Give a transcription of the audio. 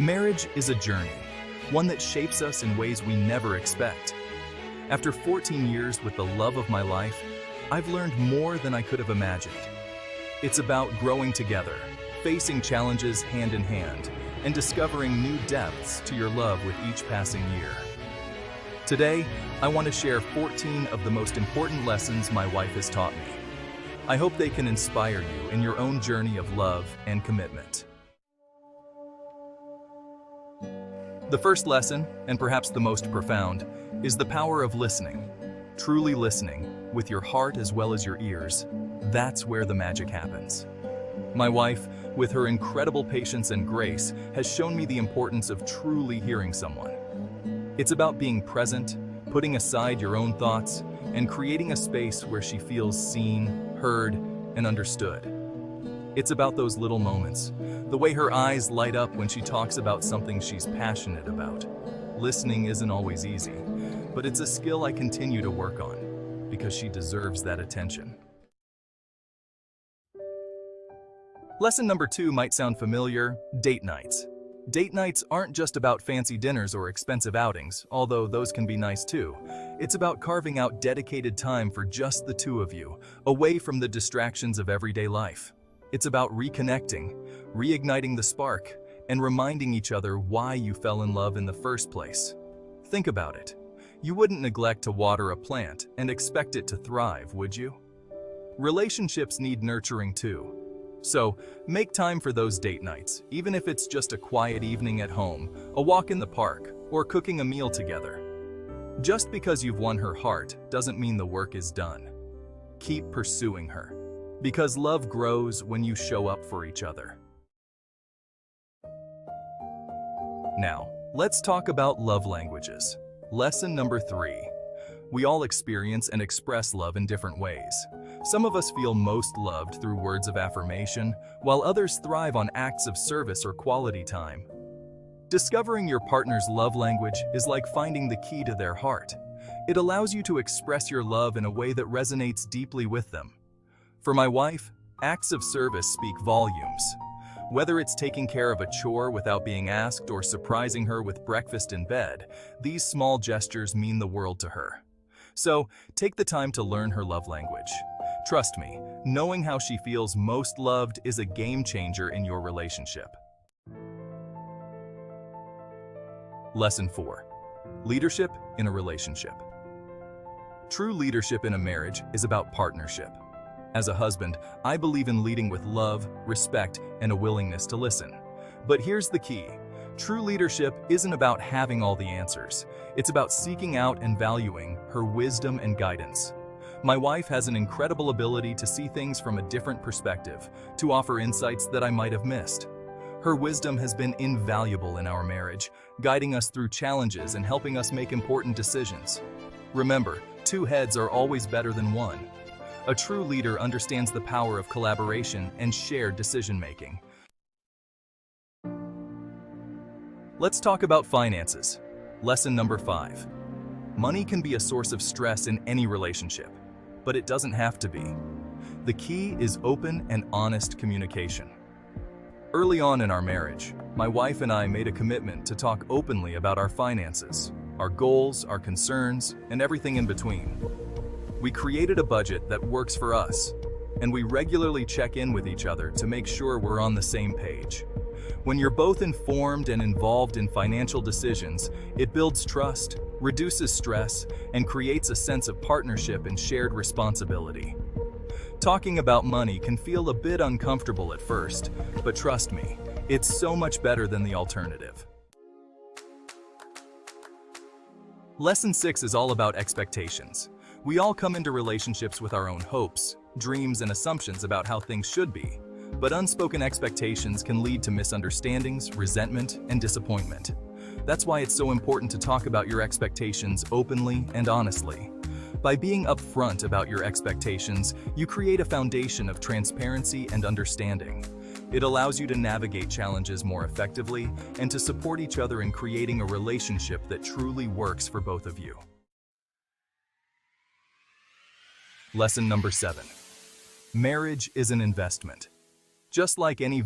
Marriage is a journey, one that shapes us in ways we never expect. After 14 years with the love of my life, I've learned more than I could have imagined. It's about growing together, facing challenges hand in hand, and discovering new depths to your love with each passing year. Today, I want to share 14 of the most important lessons my wife has taught me. I hope they can inspire you in your own journey of love and commitment. The first lesson, and perhaps the most profound, is the power of listening. Truly listening, with your heart as well as your ears, that's where the magic happens. My wife, with her incredible patience and grace, has shown me the importance of truly hearing someone. It's about being present, putting aside your own thoughts, and creating a space where she feels seen, heard, and understood. It's about those little moments, the way her eyes light up when she talks about something she's passionate about. Listening isn't always easy, but it's a skill I continue to work on, because she deserves that attention. Lesson number 2 might sound familiar: date nights. Date nights aren't just about fancy dinners or expensive outings, although those can be nice too. It's about carving out dedicated time for just the two of you, away from the distractions of everyday life. It's about reconnecting, reigniting the spark, and reminding each other why you fell in love in the first place. Think about it. You wouldn't neglect to water a plant and expect it to thrive, would you? Relationships need nurturing too. So, make time for those date nights, even if it's just a quiet evening at home, a walk in the park, or cooking a meal together. Just because you've won her heart doesn't mean the work is done. Keep pursuing her, because love grows when you show up for each other. Now, let's talk about love languages. Lesson number 3. We all experience and express love in different ways. Some of us feel most loved through words of affirmation, while others thrive on acts of service or quality time. Discovering your partner's love language is like finding the key to their heart. It allows you to express your love in a way that resonates deeply with them. For my wife, acts of service speak volumes. Whether it's taking care of a chore without being asked or surprising her with breakfast in bed, these small gestures mean the world to her. So, take the time to learn her love language. Trust me, knowing how she feels most loved is a game changer in your relationship. Lesson 4. Leadership in a relationship. True leadership in a marriage is about partnership. As a husband, I believe in leading with love, respect, and a willingness to listen. But here's the key. True leadership isn't about having all the answers. It's about seeking out and valuing her wisdom and guidance. My wife has an incredible ability to see things from a different perspective, to offer insights that I might have missed. Her wisdom has been invaluable in our marriage, guiding us through challenges and helping us make important decisions. Remember, 2 heads are always better than 1. A true leader understands the power of collaboration and shared decision-making. Let's talk about finances. Lesson number 5. Money can be a source of stress in any relationship, but it doesn't have to be. The key is open and honest communication. Early on in our marriage, my wife and I made a commitment to talk openly about our finances, our goals, our concerns, and everything in between. We created a budget that works for us, and we regularly check in with each other to make sure we're on the same page. When you're both informed and involved in financial decisions, it builds trust, reduces stress, and creates a sense of partnership and shared responsibility. Talking about money can feel a bit uncomfortable at first, but trust me, it's so much better than the alternative. Lesson 6 is all about expectations. We all come into relationships with our own hopes, dreams, and assumptions about how things should be. But unspoken expectations can lead to misunderstandings, resentment, and disappointment. That's why it's so important to talk about your expectations openly and honestly. By being upfront about your expectations, you create a foundation of transparency and understanding. It allows you to navigate challenges more effectively and to support each other in creating a relationship that truly works for both of you. Lesson number 7. Marriage is an investment. Just like any